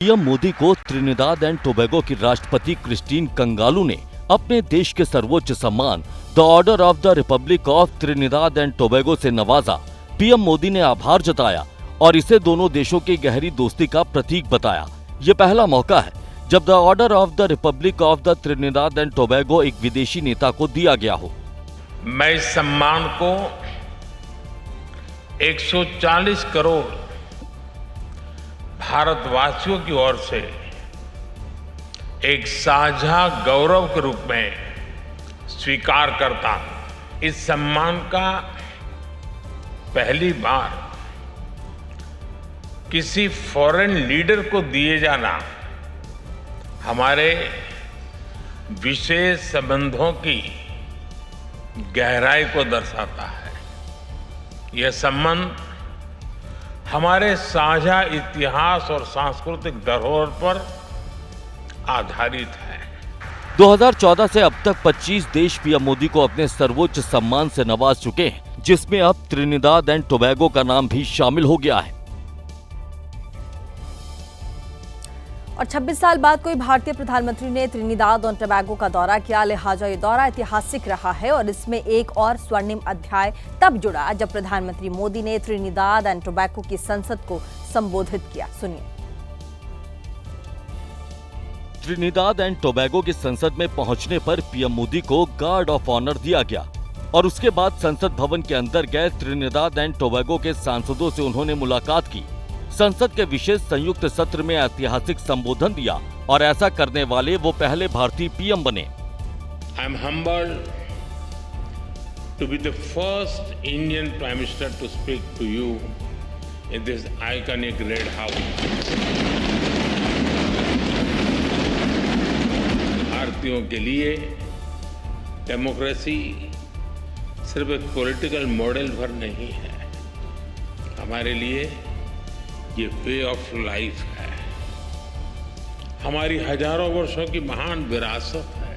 PM Modi को Trinidad and Tobago की राष्ट्रपति क्रिस्टीन कंगालू ने अपने देश के सर्वोच्च सम्मान the order of the Republic of Trinidad and Tobago से नवाजा। पीएम मोदी ने आभार जताया और इसे दोनों देशों की गहरी दोस्ती का प्रतीक बताया। ये पहला मौका है जब the order of the Republic of the Trinidad and Tobago एक विदेशी नेता को दिया गया हो। मैं इस सम्मान को 140 करोड़ भारतवासियों की ओर से एक साझा गौरव के रूप में स्वीकार करता हूं। इस सम्मान का पहली बार किसी फॉरेन लीडर को दिए जाना हमारे विशेष संबंधों की गहराई को दर्शाता है। यह संबंध हमारे साझा इतिहास और सांस्कृतिक धरोहर पर आधारित है। 2014 से अब तक 25 देश पीएम मोदी को अपने सर्वोच्च सम्मान से नवाज चुके हैं, जिसमें अब त्रिनिदाद एंड टोबैगो का नाम भी शामिल हो गया है। और 26 साल बाद कोई भारतीय प्रधानमंत्री ने त्रिनिदाद और टोबैगो का दौरा किया, लिहाजा ये दौरा ऐतिहासिक रहा है। और इसमें एक और स्वर्णिम अध्याय तब जुड़ा जब प्रधानमंत्री मोदी ने त्रिनिदाद एंड टोबैगो की संसद को संबोधित किया। सुनिए। त्रिनिदाद एंड टोबैगो की संसद में पहुंचने पर पीएम मोदी को गार्ड ऑफ ऑनर दिया गया और उसके बाद संसद भवन के अंदर गए त्रिनिदाद एंड टोबैगो के सांसदों से उन्होंने मुलाकात की। संसद के विशेष संयुक्त सत्र में ऐतिहासिक संबोधन दिया और ऐसा करने वाले वो पहले भारतीय पीएम बने। I am humbled to be the first Indian Prime Minister to speak to you in this iconic Red House. भारतीयों के लिए डेमोक्रेसी सिर्फ एक पॉलिटिकल मॉडल भर नहीं है, हमारे लिए ये वे ऑफ लाइफ है, हमारी हजारों वर्षों की महान विरासत है।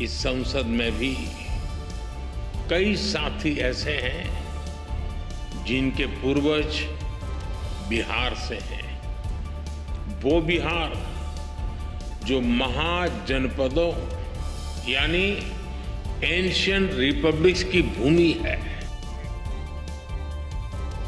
इस संसद में भी कई साथी ऐसे हैं जिनके पूर्वज बिहार से हैं। वो बिहार जो महाजनपदों यानी एंशिएंट रिपब्लिक्स की भूमि है।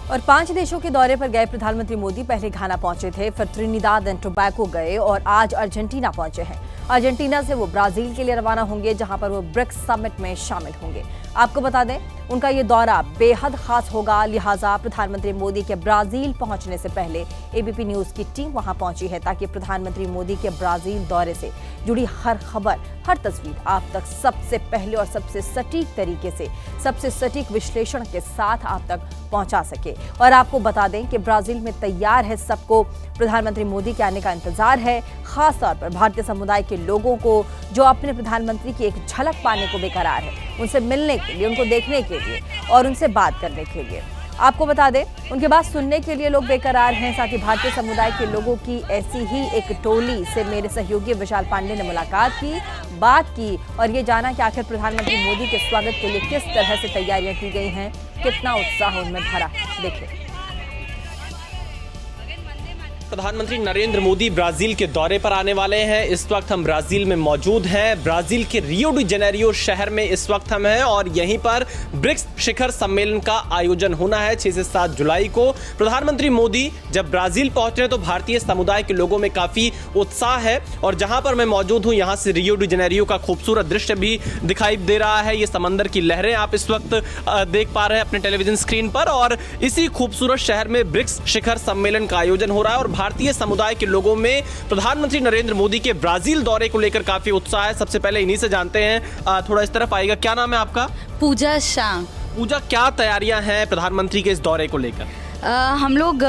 और 5 देशों के दौरे पर गए प्रधानमंत्री मोदी पहले घाना पहुंचे थे, फिर त्रिनिदाद एंड टोबैगो गए और आज अर्जेंटीना पहुंचे हैं। अर्जेंटीना से वो ब्राजील के लिए रवाना होंगे, जहां पर वो ब्रिक्स समिट में शामिल होंगे। आपको बता दें, उनका ये दौरा बेहद खास होगा, लिहाजा प्रधानमंत्री मोदी के ब्राजील पहुंचने से पहले एबीपी न्यूज की टीम वहां पहुंची है, ताकि प्रधानमंत्री मोदी के ब्राजील दौरे से जुड़ी हर खबर, हर तस्वीर आप तक सबसे पहले और सबसे सटीक तरीके से, सबसे सटीक विश्लेषण के साथ आप तक पहुंचा सके। और आपको बता दें कि ब्राजील में तैयार है, सबको प्रधानमंत्री मोदी के आने का इंतजार है। खास तौर पर भारतीय समुदाय के लोगों को जो अपने प्रधानमंत्री की एक झलक पाने को बेकरार है, उनसे मिलने के लिए, उनको देखने के लिए और उनसे बात करने के लिए। आपको बता दें, उनके बात सुनने के लिए लोग बेकरार हैं। साथ ही भारतीय समुदाय के लोगों की ऐसी ही एक टोली से मेरे सहयोगी विशाल पांडे ने मुलाकात की, बात की और ये जाना कि आखिर प्रधानमंत्री मोदी के स्वागत के लिए किस तरह से तैयारियां की गई हैं, कितना उत्साह उनमें भरा। देखिए। प्रधानमंत्री नरेंद्र मोदी ब्राजील के दौरे पर आने वाले हैं। इस वक्त हम ब्राजील में मौजूद हैं। ब्राजील के रियो डी जेनेरियो शहर में इस वक्त हम हैं और यहीं पर ब्रिक्स शिखर सम्मेलन का आयोजन होना है 6 से 7 जुलाई को। प्रधानमंत्री मोदी जब ब्राजील पहुंच रहे हैं तो भारतीय समुदाय के लोगों में काफी उत्साह है और जहां पर मैं मौजूद हूं, यहां से रियो डी जेनेरियो का खूबसूरत दृश्य भी दिखाई दे रहा है। ये समंदर की लहरें आप इस वक्त देख पा रहे हैं अपने टेलीविजन स्क्रीन पर और इसी खूबसूरत शहर में ब्रिक्स शिखर सम्मेलन का आयोजन हो रहा है और भारतीय समुदाय के लोगों में प्रधानमंत्री नरेंद्र मोदी के ब्राजील दौरे को लेकर काफी उत्साह है। सबसे पहले इन्हीं से जानते हैं, थोड़ा इस तरफ आएगा। क्या नाम है आपका? पूजा शाह। पूजा, क्या तैयारियां हैं प्रधानमंत्री के इस दौरे को लेकर? हम लोग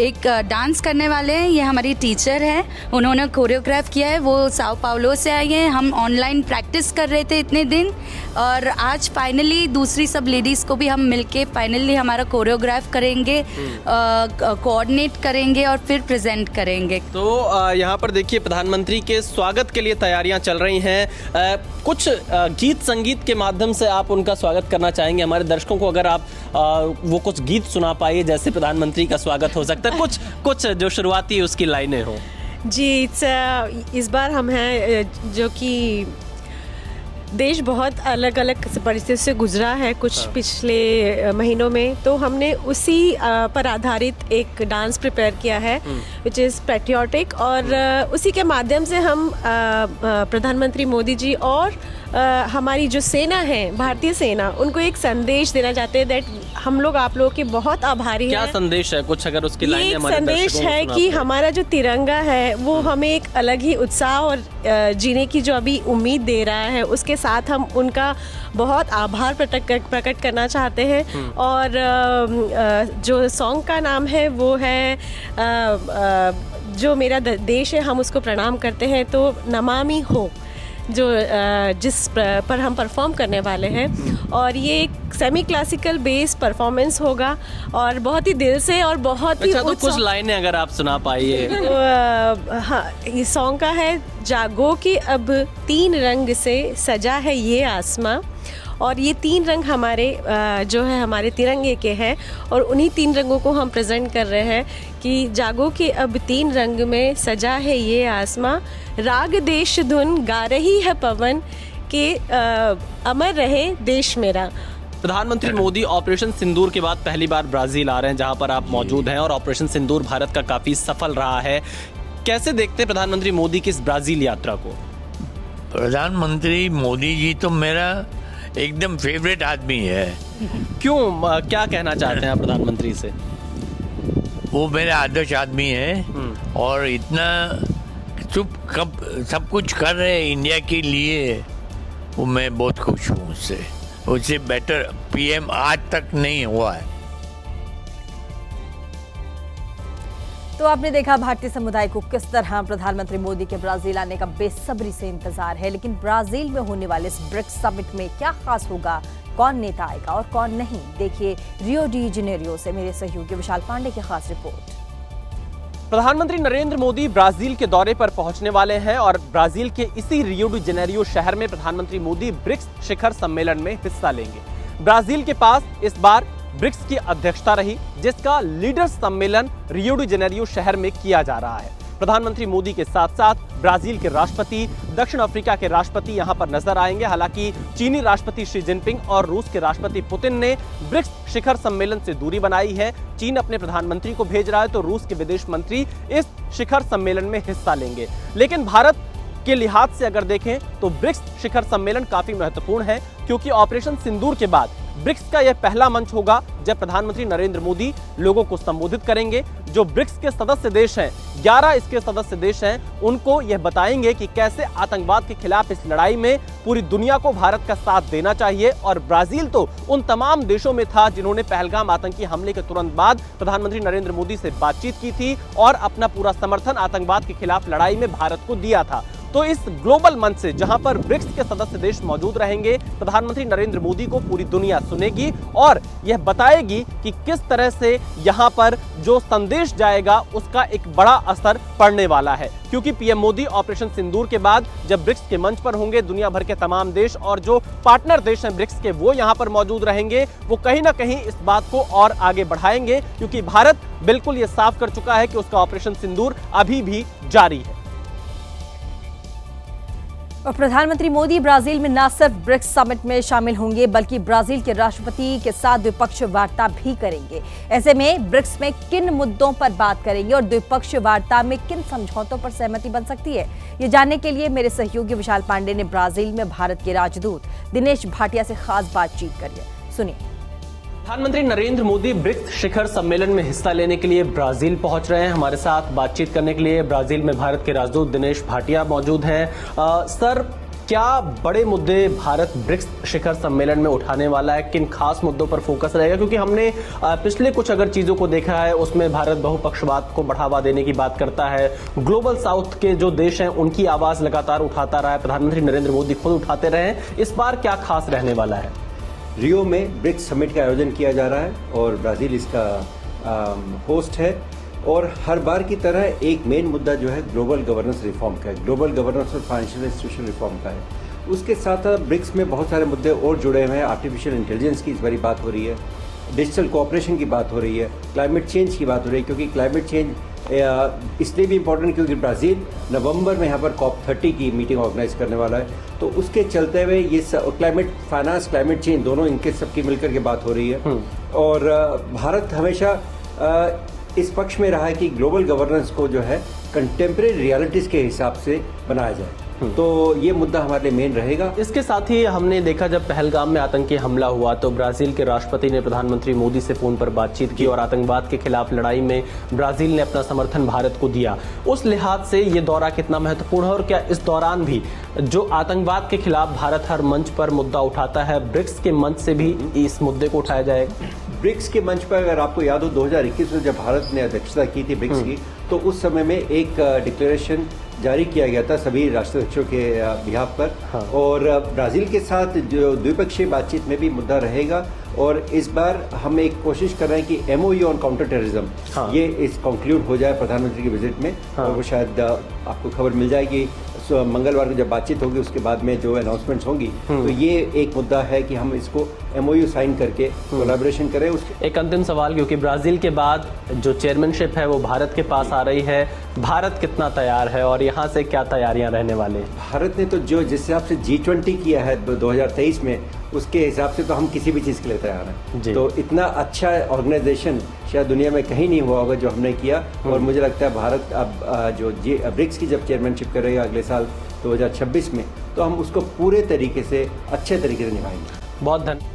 एक डांस करने वाले हैं। ये हमारी टीचर है, उन्होंने कोरियोग्राफ किया है, वो साओ पाउलो से आई हैं। हम ऑनलाइन प्रैक्टिस कर रहे थे इतने दिन और आज फाइनली दूसरी सब लेडीज़ को भी हम मिलके फाइनली हमारा कोरियोग्राफ करेंगे, कोऑर्डिनेट करेंगे और फिर प्रेजेंट करेंगे। तो यहाँ पर देखिए प्रधानमंत्री के स्वागत के लिए तैयारियाँ चल रही हैं। कुछ गीत संगीत के माध्यम से आप उनका स्वागत करना चाहेंगे हमारे दर्शकों को, अगर आप वो कुछ गीत सुना पाइए जैसे प्रधानमंत्री का स्वागत हो सकता है, कुछ जो शुरुआती उसकी लाइनें हो। जी, इस बार हम हैं जो कि देश बहुत अलग अलग परिस्थितियों से गुजरा है कुछ पिछले महीनों में, तो हमने उसी पर आधारित एक डांस प्रिपेयर किया है विच इज़ पैट्रियोटिक, और उसी के माध्यम से हम प्रधानमंत्री मोदी जी और हमारी जो सेना है, भारतीय सेना, उनको एक संदेश देना चाहते हैं दैट हम लोग आप लोगों के बहुत आभारी हैं। क्या संदेश है, कुछ अगर उसकी लाइन ये एक संदेश है कि हमारा जो तिरंगा है वो हमें एक अलग ही उत्साह और जीने की जो अभी उम्मीद दे रहा है, उसके साथ हम उनका बहुत आभार प्रकट करना चाहते हैं। और जो सॉन्ग का नाम है वो है जो मेरा देश है हम उसको प्रणाम करते हैं, तो नमामि हो, जो जिस पर हम परफॉर्म करने वाले हैं। और ये एक सेमी क्लासिकल बेस परफॉर्मेंस होगा और बहुत ही दिल से और बहुत ही तो कुछ लाइनें अगर आप सुना पाइए। हाँ, इस सॉन्ग का है, जागो कि अब 3 रंग से सजा है ये आसमां, और ये 3 रंग हमारे जो है हमारे तिरंगे के हैं, और उन्हीं 3 रंगों को हम प्रेजेंट कर रहे हैं कि जागो कि अब 3 रंग में सजा है ये आसमां, राग देश धुन गा रही है पवन के अमर रहे देश मेरा। प्रधानमंत्री मोदी ऑपरेशन सिंदूर के बाद पहली बार ब्राज़ील आ रहे हैं, जहां पर आप मौजूद हैं, और ऑपरेशन सिंदूर भारत का काफ़ी सफल रहा है। कैसे देखते हैं प्रधानमंत्री मोदी की इस ब्राज़ील यात्रा को? प्रधानमंत्री मोदी जी तो मेरा एकदम फेवरेट आदमी है। क्यों, क्या कहना चाहते हैं आप प्रधानमंत्री से? वो मेरा आदर्श आदमी है और इतना सब कुछ कर रहे हैं इंडिया के लिए, वो मैं बहुत खुश हूँ उससे। उससे बेटर पीएम आज तक नहीं हुआ है। तो आपने देखा भारतीय समुदाय को किस तरह प्रधानमंत्री मोदी के ब्राजील आने का बेसब्री से इंतजार है। लेकिन ब्राजील में होने वाले इस ब्रिक्स समिट में क्या खास होगा, कौन नेता आएगा और कौन नहीं, देखिए रियो डी जेनेरियो से मेरे सहयोगी विशाल पांडे की खास रिपोर्ट। प्रधानमंत्री नरेंद्र मोदी ब्राजील के दौरे पर पहुंचने वाले हैं और ब्राजील के इसी रियो डी जेनेरियो शहर में प्रधानमंत्री मोदी ब्रिक्स शिखर सम्मेलन में हिस्सा लेंगे। ब्राजील के पास इस बार ब्रिक्स की अध्यक्षता रही, जिसका लीडर्स सम्मेलन रियो डी जेनेरियो शहर में किया जा रहा है। प्रधानमंत्री मोदी के साथ साथ ब्राजील के राष्ट्रपति, दक्षिण अफ्रीका के राष्ट्रपति यहां पर नजर आएंगे। हालांकि चीनी राष्ट्रपति शी जिनपिंग और रूस के राष्ट्रपति पुतिन ने ब्रिक्स शिखर सम्मेलन से दूरी बनाई है। चीन अपने प्रधानमंत्री को भेज रहा है, तो रूस के विदेश मंत्री इस शिखर सम्मेलन में हिस्सा लेंगे। लेकिन भारत के लिहाज से अगर देखें तो ब्रिक्स शिखर सम्मेलन काफी महत्वपूर्ण है, क्योंकि ऑपरेशन सिंदूर के बाद ब्रिक्स का यह पहला मंच होगा जब प्रधानमंत्री नरेंद्र मोदी लोगों को संबोधित करेंगे। जो ब्रिक्स के सदस्य देश हैं, 11 इसके सदस्य देश हैं, उनको यह बताएंगे कि कैसे आतंकवाद के खिलाफ इस लड़ाई में पूरी दुनिया को भारत का साथ देना चाहिए। और ब्राजील तो उन तमाम देशों में था जिन्होंने पहलगाम आतंकी हमले के तुरंत बाद प्रधानमंत्री नरेंद्र मोदी से बातचीत की थी और अपना पूरा समर्थन आतंकवाद के खिलाफ लड़ाई में भारत को दिया था। तो इस ग्लोबल मंच से, जहां पर ब्रिक्स के सदस्य देश मौजूद रहेंगे, प्रधानमंत्री नरेंद्र मोदी को पूरी दुनिया सुनेगी और यह बताएगी कि किस तरह से यहां पर जो संदेश जाएगा उसका एक बड़ा असर पड़ने वाला है। क्योंकि पीएम मोदी ऑपरेशन सिंदूर के बाद जब ब्रिक्स के मंच पर होंगे, दुनिया भर के तमाम देश और जो पार्टनर देश हैं ब्रिक्स के, वो यहां पर मौजूद रहेंगे। वो कहीं ना कहीं इस बात को और आगे बढ़ाएंगे, क्योंकि भारत बिल्कुल ये साफ कर चुका है कि उसका ऑपरेशन सिंदूर अभी भी जारी है। और प्रधानमंत्री मोदी ब्राजील में न सिर्फ ब्रिक्स समिट में शामिल होंगे, बल्कि ब्राजील के राष्ट्रपति के साथ द्विपक्षीय वार्ता भी करेंगे। ऐसे में ब्रिक्स में किन मुद्दों पर बात करेंगे और द्विपक्षीय वार्ता में किन समझौतों पर सहमति बन सकती है, ये जानने के लिए मेरे सहयोगी विशाल पांडे ने ब्राजील में भारत के राजदूत दिनेश भाटिया से खास बातचीत करी है। सुनिए। प्रधानमंत्री नरेंद्र मोदी ब्रिक्स शिखर सम्मेलन में हिस्सा लेने के लिए ब्राजील पहुंच रहे हैं। हमारे साथ बातचीत करने के लिए ब्राजील में भारत के राजदूत दिनेश भाटिया मौजूद हैं। सर, क्या बड़े मुद्दे भारत ब्रिक्स शिखर सम्मेलन में उठाने वाला है, किन खास मुद्दों पर फोकस रहेगा? क्योंकि हमने पिछले कुछ अगर चीज़ों को देखा है, उसमें भारत बहुपक्षवाद को बढ़ावा देने की बात करता है। ग्लोबल साउथ के जो देश हैं उनकी आवाज़ लगातार उठाता रहा है, प्रधानमंत्री नरेंद्र मोदी खुद उठाते रहे हैं। इस बार क्या खास रहने वाला है? रियो में ब्रिक्स समिट का आयोजन किया जा रहा है और ब्राज़ील इसका होस्ट है। और हर बार की तरह एक मेन मुद्दा जो है ग्लोबल गवर्नेंस रिफॉर्म का है, ग्लोबल गवर्नेंस और फाइनेंशियल इंस्टीट्यूशन रिफॉर्म का है। उसके साथ साथ ब्रिक्स में बहुत सारे मुद्दे और जुड़े हुए हैं। आर्टिफिशियल इंटेलिजेंस की इस बारी बात हो रही है, डिजिटल कोऑपरेशन की बात हो रही है, क्लाइमेट चेंज की बात हो रही है, क्योंकि क्लाइमेट चेंज इसलिए भी इम्पोर्टेंट क्योंकि ब्राज़ील नवंबर में यहाँ पर COP30 की मीटिंग ऑर्गेनाइज करने वाला है। तो उसके चलते हुए ये क्लाइमेट फाइनेंस, क्लाइमेट चेंज दोनों इनके सबकी मिलकर के बात हो रही है। और भारत हमेशा इस पक्ष में रहा है कि ग्लोबल गवर्नेंस को जो है कंटेम्प्रेरी रियलिटीज़ के हिसाब से बनाया जाए। तो ये मुद्दा हमारे लिए मेन रहेगा। इसके साथ ही हमने देखा जब पहलगाम में आतंकी हमला हुआ तो ब्राजील के राष्ट्रपति ने प्रधानमंत्री मोदी से फोन पर बातचीत की और आतंकवाद के खिलाफ लड़ाई में ब्राजील ने अपना समर्थन भारत को दिया। उस लिहाज से ये दौरा कितना महत्वपूर्ण है और क्या इस दौरान भी जो आतंकवाद के खिलाफ भारत हर मंच पर मुद्दा उठाता है, ब्रिक्स के मंच से भी इस मुद्दे को उठाया जाएगा? ब्रिक्स के मंच पर अगर आपको याद हो 2021 में जब भारत ने अध्यक्षता की थी ब्रिक्स की, तो उस समय में एक डिक्लेरेशन जारी किया गया था सभी राष्ट्राध्यक्षों के बिहाफ पर। हाँ। और ब्राज़ील के साथ जो द्विपक्षीय बातचीत में भी मुद्दा रहेगा। और इस बार हम एक कोशिश कर रहे हैं कि MOU ऑन काउंटर टेररिज्म, हाँ, ये इस कंक्लूड हो जाए प्रधानमंत्री की विजिट में। हाँ। और वो शायद आपको खबर मिल जाएगी मंगलवार को जब बातचीत होगी, उसके बाद में जो अनाउंसमेंट्स होंगी। तो ये एक मुद्दा है कि हम इसको MOU साइन करके कोलैबोरेशन करें। एक अंतिम सवाल, क्योंकि ब्राज़ील के बाद जो चेयरमैनशिप है वो भारत के पास आ रही है, भारत कितना तैयार है और यहाँ से क्या तैयारियां रहने वाले हैं? भारत ने तो जो जिस हिसाब से G20 किया है 2023 में, उसके हिसाब से तो हम किसी भी चीज़ के लिए तैयार हैं। तो इतना अच्छा ऑर्गेनाइजेशन शायद दुनिया में कहीं नहीं हुआ होगा जो हमने किया। और मुझे लगता है भारत अब जो ब्रिक्स की जब चेयरमैनशिप करेगा अगले साल 2026 में, तो हम उसको पूरे तरीके से अच्छे तरीके से निभाएंगे। बहुत धन्यवाद।